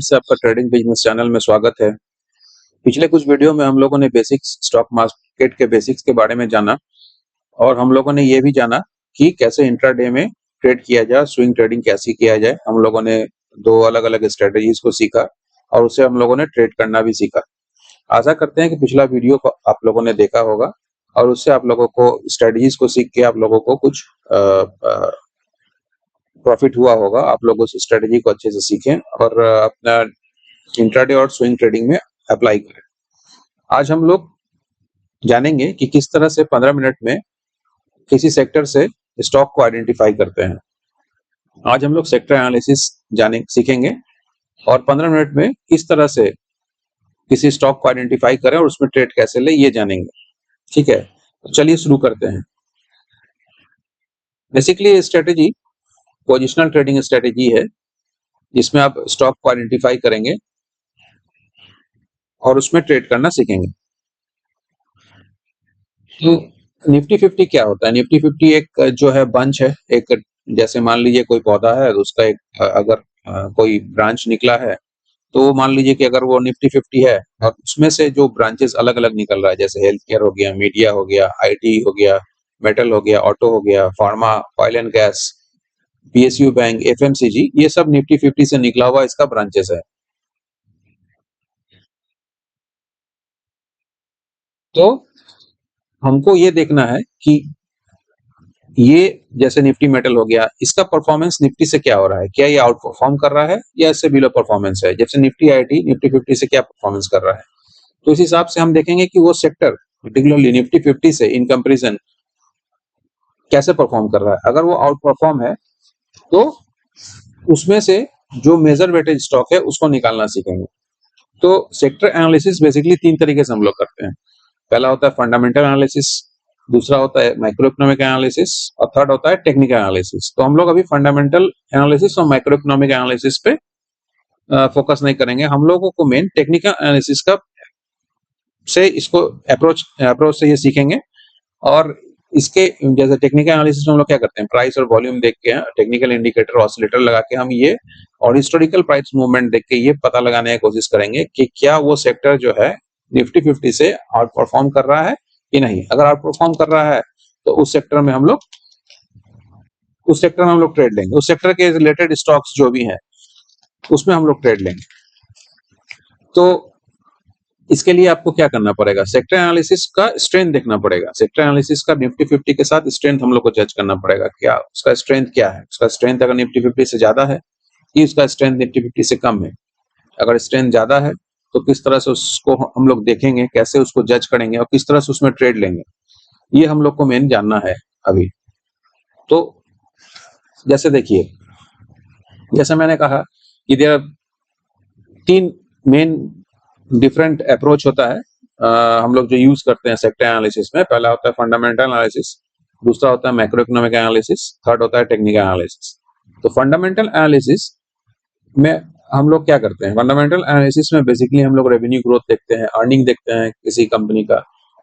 से आपका trading business channel में स्वागत है। पिछले कुछ वीडियो में हम लोगों ने बेसिक्स स्टॉक मार्केट के बेसिक्स के बारे में जाना और हम लोगों ने ये भी जाना कि कैसे इंट्राडे में ट्रेड किया जाए, स्विंग ट्रेडिंग कैसे किया जाए। हम लोगों ने 2 अलग-अलग स्ट्रेटजीज को सीखा और उससे हम लोगों ने ट्रेड करना भी सीखा। आशा करते हैं कि पिछला वीडियो को आप लोगों ने देखा होगा और उससे आप लोगों को स्ट्रेटजीज को सीख के आप लोगों को कुछ प्रॉफिट हुआ होगा। आप लोग उस स्ट्रेटजी को अच्छे से सीखें और अपना इंट्राडे और स्विंग ट्रेडिंग में अप्लाई करें। आज हम लोग जानेंगे कि किस तरह से 15 मिनट में किसी सेक्टर से स्टॉक को आइडेंटिफाई करते हैं। आज हम लोग सेक्टर एनालिसिस सीखेंगे और 15 मिनट में किस तरह से किसी स्टॉक को आइडेंटिफाई करें और उसमें ट्रेड कैसे ले ये जानेंगे। ठीक है, तो चलिए शुरू करते हैं। बेसिकली ये स्ट्रेटेजी पोजिशनल ट्रेडिंग स्ट्रेटेजी है जिसमें आप स्टॉक को आइडेंटिफाई करेंगे और उसमें ट्रेड करना सीखेंगे। तो निफ्टी 50 क्या होता है? निफ्टी 50 एक जो है बंच है, एक जैसे मान लीजिए कोई पौधा है उसका एक अगर कोई ब्रांच निकला है तो मान लीजिए कि अगर वो निफ्टी 50 है और उसमें से जो ब्रांचेस अलग-अलग निकल रहा है जैसे हेल्थ केयर हो गया, मीडिया हो गया, आईटी हो गया, मेटल हो गया, ऑटो हो गया, pharma, oil and gas, PSU bank, FMCG, ये सब निफ्टी 50 से निकला हुआ इसका ब्रांचेस है। तो हमको ये देखना है कि ये जैसे निफ्टी मेटल हो गया, इसका परफॉर्मेंस निफ्टी से क्या हो रहा है? क्या ये आउट परफॉर्म कर रहा है या इससे बिलो परफॉर्मेंस है? जैसे निफ्टी आईटी निफ्टी 50 से क्या परफॉर्मेंस कर रहा है? तो इस हिसाब से हम देखेंगे कि वो सेक्टर पर्टिकुलरली निफ्टी 50 से इन कंपैरिजन कैसे परफॉर्म कर रहा है। अगर वो आउट परफॉर्म है तो उसमें से जो मेजर वेटेज स्टॉक है उसको निकालना सीखेंगे। तो सेक्टर एनालिसिस बेसिकली 3 तरीके से हम लोग करते हैं। पहला होता है फंडामेंटल एनालिसिस, दूसरा होता है माइक्रो इकोनॉमिक एनालिसिस और थर्ड होता है टेक्निकल एनालिसिस। तो हम लोग अभी फंडामेंटल एनालिसिस और माइक्रो इकोनॉमिक एनालिसिस पे फोकस नहीं करेंगे। हम लोगों को मेन टेक्निकल एनालिसिस का से इसको अप्रोच से ये सीखेंगे और इसके जैसे टेक्निकल एनालिसिस में हम लोग क्या करते हैं, प्राइस और वॉल्यूम देख के टेक्निकल इंडिकेटर ऑसिलेटर लगा के हम ये और हिस्टोरिकल प्राइस मूवमेंट देख के ये पता लगाने की कोशिश करेंगे कि क्या वो सेक्टर जो है निफ्टी 50 से आउट परफॉर्म कर रहा है कि नहीं। अगर आउट परफॉर्म कर रहा है तो उस सेक्टर में हम लोग ट्रेड लेंगे। उस सेक्टर के रिलेटेड स्टॉक्स जो भी हैं उसमें हम लोग ट्रेड लेंगे। तो इसके लिए आपको क्या करना पड़ेगा, सेक्टर एनालिसिस का स्ट्रेंथ देखना पड़ेगा। सेक्टर एनालिसिस का निफ्टी 50 के साथ स्ट्रेंथ हम लोग को जज करना पड़ेगा, क्या उसका स्ट्रेंथ क्या है। उसका स्ट्रेंथ अगर निफ्टी 50 से ज्यादा है कि उसका स्ट्रेंथ निफ्टी 50 से कम है। अगर स्ट्रेंथ ज्यादा है तो किस तरह से उसको हम लोग देखेंगे, कैसे उसको जज करेंगे और किस तरह से उसमें ट्रेड लेंगे, ये हम लोग को मेन जानना है अभी। तो जैसे देखिए, जैसे मैंने कहा कि देयर 3 मेन डिफरेंट अप्रोच होता है हम लोग जो यूज करते हैं सेक्टर एनालिसिस में। पहला होता है फंडामेंटल एनालिसिस, दूसरा होता है मैक्रो इकोनॉमिक एनालिसिस, थर्ड होता है टेक्निकल एनालिसिस। तो फंडामेंटल एनालिसिस में हम लोग क्या करते हैं, फंडामेंटल एनालिसिस में बेसिकली हम लोग रेवेन्यू ग्रोथ देखते हैं, अर्निंग देखते हैं किसी कंपनी का,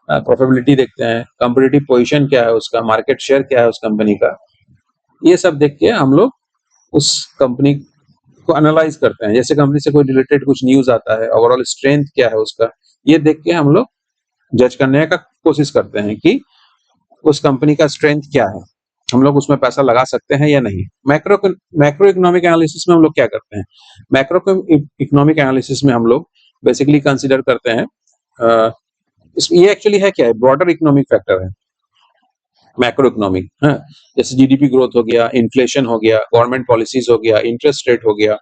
प्रॉफिटेबिलिटी देखते हैं, कंपटीटिव पोजीशन क्या है उसका, मार्केट शेयर क्या है उस कंपनी का। ये सब देख के हम लोग उस कंपनी को एनालाइज करते हैं। जैसे कंपनी से कोई रिलेटेड कुछ न्यूज आता है, ओवरऑल स्ट्रेंथ क्या है उसका, ये देख के हम लोग जज करने का कोशिश करते हैं कि उस कंपनी का स्ट्रेंथ क्या है, हम लोग उसमें पैसा लगा सकते हैं या नहीं। मैक्रो इकोनॉमिक एनालिसिस में हम लोग क्या करते हैं, मैक्रो इकोनॉमिक एनालिसिस में हम लोग बेसिकली कंसिडर करते हैं ये एक्चुअली है क्या है, ब्रॉडर इकोनॉमिक फैक्टर है मैक्रो इकोनॉमिक। जैसे जीडीपी ग्रोथ हो गया, इन्फ्लेशन हो गया, गवर्नमेंट पॉलिसीज हो गया, इंटरेस्ट रेट हो गया,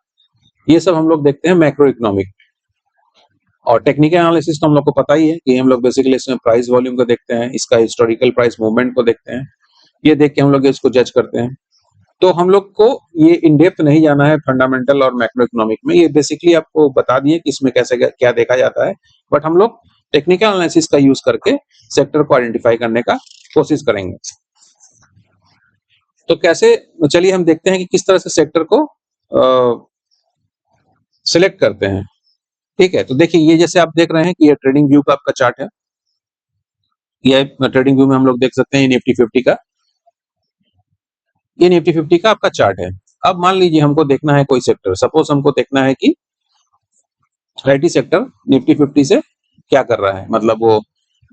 ये सब हम लोग देखते हैं मैक्रो इकोनॉमिक। और टेक्निकल एनालिसिस तो हम लोग को पता ही है कि हम लोग बेसिकली इसमें प्राइस वॉल्यूम को देखते हैं, इसका हिस्टोरिकल प्राइस मूवमेंट को देखते हैं, ये देख के हम लोग इसको जज करते हैं। तो हम लोग को ये इन डेप्थ नहीं जाना है फंडामेंटल और मैक्रो इकोनॉमिक में, ये बेसिकली आपको बता दिए कि इसमें कैसे क्या देखा जाता है। बट हम लोग टेक्निकल एनालिसिस का यूज करके सेक्टर को आइडेंटिफाई करने का कोशिश करेंगे। तो कैसे, चलिए हम देखते हैं कि किस तरह से सेक्टर को सिलेक्ट करते हैं। ठीक है, तो देखिए ये जैसे आप देख रहे हैं कि ये ट्रेडिंग व्यू का आपका चार्ट है। ये ट्रेडिंग व्यू में हम लोग देख सकते हैं निफ्टी 50 का, ये निफ्टी 50 का आपका चार्ट है। अब मान लीजिए हमको देखना है कोई सेक्टर, सपोज हमको देखना है कि आईटी सेक्टर निफ्टी 50 से क्या कर रहा है, मतलब वो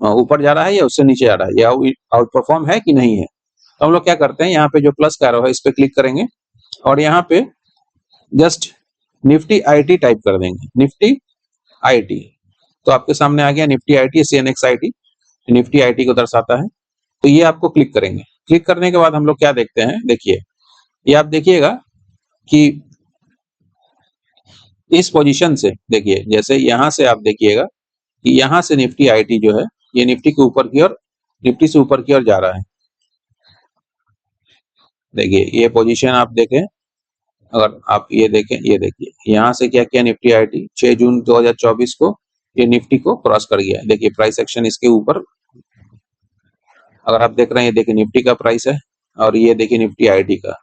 ऊपर जा रहा है या उससे नीचे आ रहा है, या आउट परफॉर्म है कि नहीं है। तो हम लोग क्या करते हैं, यहाँ पे जो प्लस का एरो है इस पे क्लिक करेंगे और यहाँ पे जस्ट निफ्टी आईटी टाइप कर देंगे, निफ्टी आईटी। तो आपके सामने आ गया Nifty IT, CNX IT, Nifty IT को दर्शाता है। तो ये आपको क्लिक करेंगे। क्लिक करने के बाद हम लोग क्या देखते हैं, देखिए ये आप देखिएगा कि इस पोजीशन से, देखिए जैसे यहाँ से आप देखिएगा कि यहाँ से निफ्टी आईटी जो है ये निफ्टी के ऊपर की ओर, निफ्टी से ऊपर की ओर जा रहा है। देखिए ये पोजीशन आप देखें, अगर आप ये देखें, ये देखिए यहाँ से क्या किया निफ्टी आईटी 6 जून 2024 को ये निफ्टी को क्रॉस कर गया है। देखिए प्राइस एक्शन इसके ऊपर, अगर आप देख रहे हैं, ये देखिए निफ्टी का प्राइस है और ये देखिए निफ्टी आईटी का,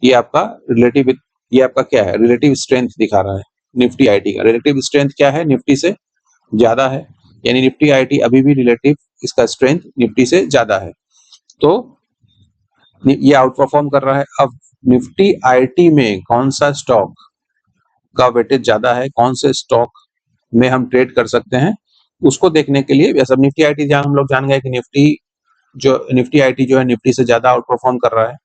ये आपका रिलेटिव, ये आपका क्या है, रिलेटिव स्ट्रेंथ दिखा रहा है। निफ्टी आईटी का रिलेटिव स्ट्रेंथ क्या है, निफ्टी से ज्यादा है, यानी निफ्टी आईटी अभी भी रिलेटिव इसका स्ट्रेंथ निफ्टी से ज्यादा है, तो ये आउट परफॉर्म कर रहा है। अब निफ्टी आईटी में कौन सा स्टॉक का वेटेज ज्यादा है, कौन से स्टॉक में हम ट्रेड कर सकते हैं, उसको देखने के लिए सब निफ्टी आईटी जहां हम लोग जान गए कि निफ्टी आईटी जो है निफ्टी से ज्यादा आउट परफॉर्म कर रहा है,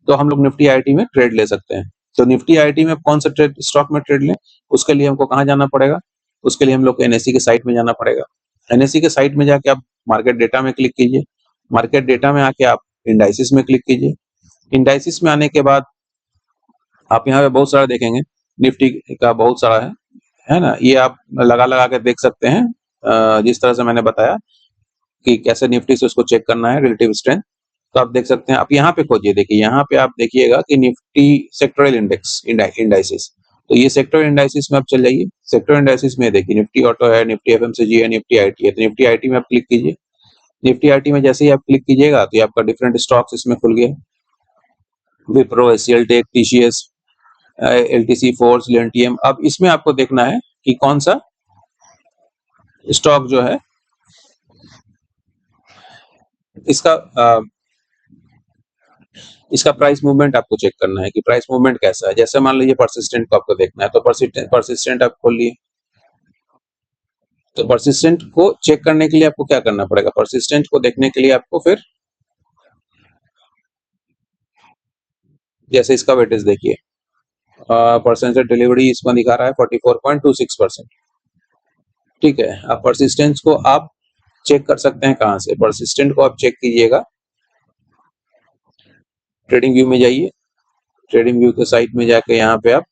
तो हम लोग निफ्टी आईटी में ट्रेड ले सकते हैं। तो निफ्टी आईटी में कौन सा ट्रेड स्टॉक में ट्रेड लें, उसके लिए हमको कहाँ जाना पड़ेगा, उसके लिए हम लोग को एनएससी के साइट में जाना पड़ेगा। एनएससी के साइट में जाके आप मार्केट डेटा में क्लिक कीजिए, मार्केट डेटा में आके आप इंडाइसिस में क्लिक कीजिए। इंडाइसिस में आने के बाद आप यहाँ पे बहुत सारा देखेंगे, निफ्टी का बहुत सारा है ना, ये आप लगा के देख सकते हैं। जिस तरह से मैंने बताया कि कैसे निफ्टी से उसको चेक करना है रिलेटिव स्ट्रेंथ, तो आप देख सकते हैं। आप यहाँ पे खोजिए, देखिए यहाँ पे आप देखिएगा कि निफ्टी सेक्टोरल इंडेक्स इंडाइसिस, तो ये सेक्टर इंडाइसिस में आप चल जाइए। सेक्टर इंडाइसिस में देखिए निफ्टी ऑटो है, निफ्टी एफएमसीजी है, निफ्टी आईटी है। तो निफ्टी आईटी में आप क्लिक कीजिए। निफ्टी आईटी में जैसे ही आप क्लिक कीजिएगा तो ये आपका डिफरेंट स्टॉक्स इसमें खुल गया, विप्रो, एचसीएल टेक, टीसीएस, एलटीसी, फोर्स, लेंटियम। अब इसमें आपको देखना है कि कौन सा स्टॉक जो है इसका प्राइस मूवमेंट आपको चेक करना है कि प्राइस मूवमेंट कैसा है। जैसे मान लीजिए परसिस्टेंट को आपको देखना है, तो परसिस्टेंट आप खोल लिए। तो परसिस्टेंट को चेक करने के लिए आपको क्या करना पड़ेगा, परसिस्टेंट को देखने के लिए आपको फिर जैसे इसका वेटेज देखिए, परसेंटेज डिलीवरी इसमें दिखा रहा है 44.26%। ठीक है, अब परसिस्टेंस को आप चेक कर सकते हैं कहां से, परसिस्टेंट को आप चेक कीजिएगा, ट्रेडिंग व्यू में जाइए, ट्रेडिंग व्यू के साइट में जाके यहाँ पे आप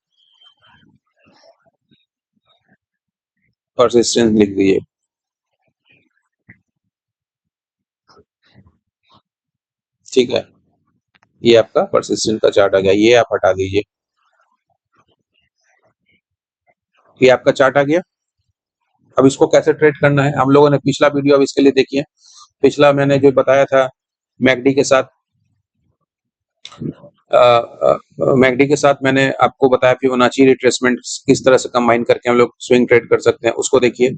परसिस्टेंस लिख दीजिए। ठीक है, ये आपका परसिस्टेंट का चार्ट आ गया, ये आप हटा दीजिए। ये आपका चार्ट आ गया। अब इसको कैसे ट्रेड करना है, हम लोगों ने पिछला वीडियो अब इसके लिए देखिए, पिछला मैंने जो बताया था मैकडी के साथ, मैकडी के साथ मैंने आपको बताया फिबोनाची रिट्रेसमेंट किस तरह से कंबाइन करके हम लोग स्विंग ट्रेड कर सकते हैं, उसको देखिए।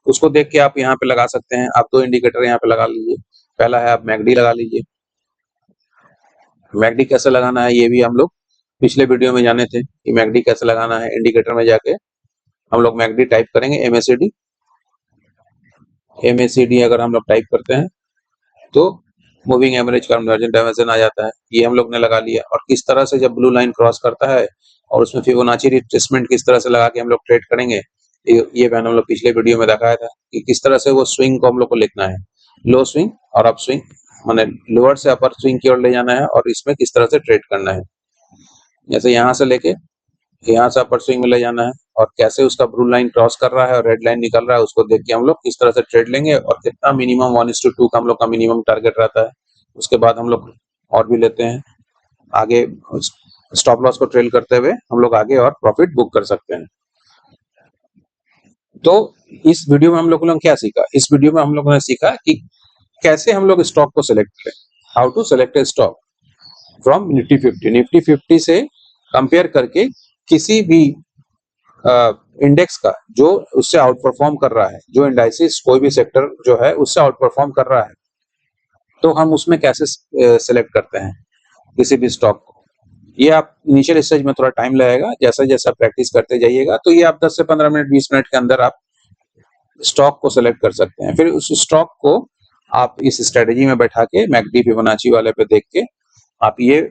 उसको देख के आप यहाँ पे लगा सकते हैं, आप 2 इंडिकेटर यहाँ पे लगा लीजिए। पहला है आप मैकडी लगा लीजिए। मैकडी कैसे लगाना है ये भी हम लोग पिछले वीडियो में जाने थे कि मैकडी कैसे लगाना है। इंडिकेटर में जाके हम लोग मैकडी टाइप करेंगे, एमएसीडी अगर हम लोग टाइप करते हैं तो मूविंग एवरेज कन्वर्जन डायमेंशन आ जाता है, ये हम लोग ने लगा लिया। और किस तरह से जब ब्लू लाइन क्रॉस करता है और उसमें फिबोनाची रिट्रेसमेंट किस तरह से लगा के हम लोग ट्रेड करेंगे, ये मैंने हम लोग पिछले वीडियो में दिखाया था कि किस तरह से वो स्विंग को हम लोग को लिखना है, लो स्विंग और अप स्विंग, माने लोअर से अपर स्विंग की ओर ले जाना है और इसमें किस तरह से ट्रेड करना है। जैसे यहाँ से लेके यहाँ से अपर स्विंग में ले जाना है और कैसे उसका ब्लू लाइन क्रॉस कर रहा है और रेड लाइन निकल रहा है, उसको देख के हम लोग किस तरह से ट्रेड लेंगे और कितना मिनिमम 1:2 का हम लोग का मिनिमम टारगेट रहता है। उसके बाद हम लोग और भी लेते हैं आगे, स्टॉप लॉस को ट्रेल करते हुए हम लोग आगे और प्रॉफिट बुक कर सकते हैं। तो इस वीडियो में हम लोगों ने क्या सीखा, इस वीडियो में हम लोगों ने सीखा कि कैसे हम लोग स्टॉक को सिलेक्ट करें, how to select a stock from Nifty 50। Nifty 50 से कंपेयर करके किसी भी इंडेक्स का जो उससे आउट परफॉर्म कर रहा है, जो इंडाइसिस कोई भी सेक्टर जो है उससे आउट परफॉर्म कर रहा है, तो हम उसमें कैसे सिलेक्ट करते हैं किसी भी स्टॉक को। ये आप इनिशियल स्टेज में थोड़ा टाइम लगेगा, जैसा-जैसा प्रैक्टिस करते जाइएगा तो ये आप 10 से 15 मिनट 20 मिनट के अंदर आप स्टॉक को सेलेक्ट कर सकते हैं। फिर उस स्टॉक को आप इस स्ट्रेटेजी में बैठा के मैकडी फिबोनाची वाले पे देख के आप ये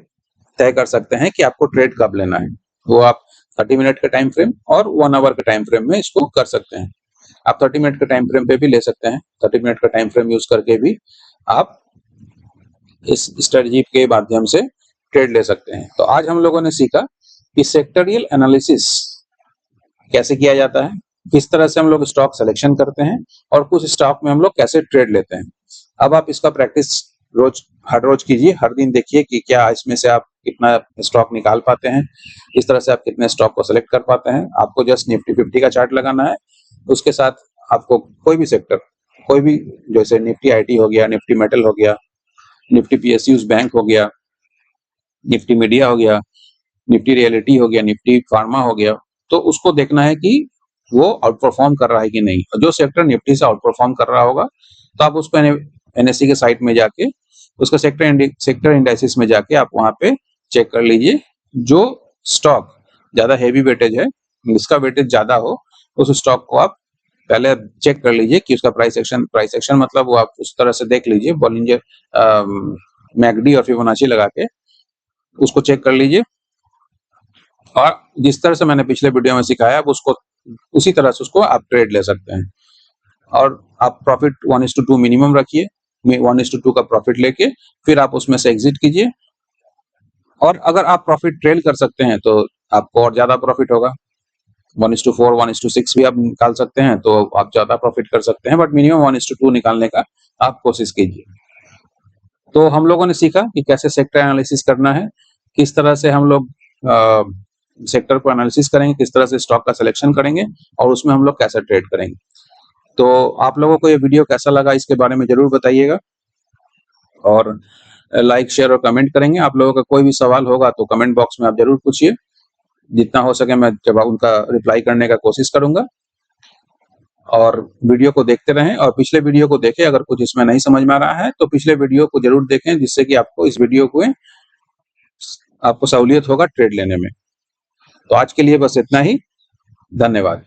तय कर सकते हैं कि आपको ट्रेड कब लेना है। वो आप 30 मिनट का टाइम फ्रेम और 1 आवर के टाइम फ्रेम में इसको कर सकते हैं। आप 30 मिनट के टाइम फ्रेम पे भी ले सकते हैं। 30 मिनट का टाइम फ्रेम यूज करके भी आप इस स्ट्रेटजी के माध्यम से ट्रेड ले सकते हैं। तो आज हम लोगों ने सीखा कि सेक्टोरियल एनालिसिस कैसे किया जाता है, किस तरह से हम लोग स्टॉक सिलेक्शन करते हैं और कुछ स्टॉक में हम लोग कैसे ट्रेड लेते हैं। अब आप इसका प्रैक्टिस हर रोज कीजिए, हर दिन देखिए कि क्या इसमें से आप कितना स्टॉक निकाल पाते हैं, इस तरह से आप कितने स्टॉक को सिलेक्ट कर पाते हैं। आपको जस्ट निफ्टी 50 का चार्ट लगाना है, उसके साथ आपको कोई भी सेक्टर, कोई भी, जैसे निफ्टी आईटी हो गया, निफ्टी मेटल हो गया, निफ्टी पीएसयूज बैंक हो गया, निफ्टी मीडिया हो गया, निफ्टी रियलिटी हो गया, निफ्टी फार्मा हो गया, तो उसको देखना है कि वो आउट परफॉर्म कर रहा है कि नहीं। जो सेक्टर निफ्टी से आउट परफॉर्म कर रहा होगा तो आप उसको एनएससी के साइट में जाके उसका सेक्टर इंडाइसिस में जाके आप वहां पे चेक कर लीजिए। जो स्टॉक ज्यादा हेवी वेटेज है, जिसका वेटेज ज्यादा हो, उस स्टॉक को आप पहले चेक कर लीजिए कि उसका प्राइस एक्शन मतलब वो आप उस तरह से देख लीजिए, बॉलिंजर मैकडी और फिबोनाची लगा के उसको चेक कर लीजिए। और जिस तरह से मैंने पिछले वीडियो में सिखाया आप उसको उसी तरह से उसको आप ट्रेड ले सकते हैं। और आप प्रॉफिट 1:2 मिनिमम रखिए, 1:2 का प्रॉफिट लेके फिर आप उसमें से एग्जिट कीजिए। और अगर आप प्रॉफिट ट्रेल कर सकते हैं तो आपको और ज्यादा प्रॉफिट होगा। 1:4 1:6 भी आप निकाल सकते हैं तो आप ज्यादा प्रॉफिट कर सकते हैं, बट मिनिमम 1:2 निकालने का आप कोशिश कीजिए। तो हम लोगों ने सीखा कि कैसे सेक्टर एनालिसिस करना है, किस तरह से हम लोग सेक्टर को एनालिसिस करेंगे, किस तरह से स्टॉक का सिलेक्शन करेंगे और उसमें हम लोग कैसे ट्रेड करेंगे। तो आप लोगों को ये वीडियो कैसा लगा इसके बारे में जरूर बताइएगा और लाइक शेयर और कमेंट करेंगे। आप लोगों का कोई भी सवाल होगा तो कमेंट बॉक्स में आप जरूर पूछिए, जितना हो सके मैं जवाब उनका रिप्लाई करने का कोशिश करूंगा। और वीडियो को देखते रहें और पिछले वीडियो को देखें, अगर कुछ इसमें नहीं समझ में आ रहा है तो पिछले वीडियो को जरूर देखें, जिससे कि आपको इस वीडियो को आपको सहूलियत होगा ट्रेड लेने में। तो आज के लिए बस इतना ही, धन्यवाद।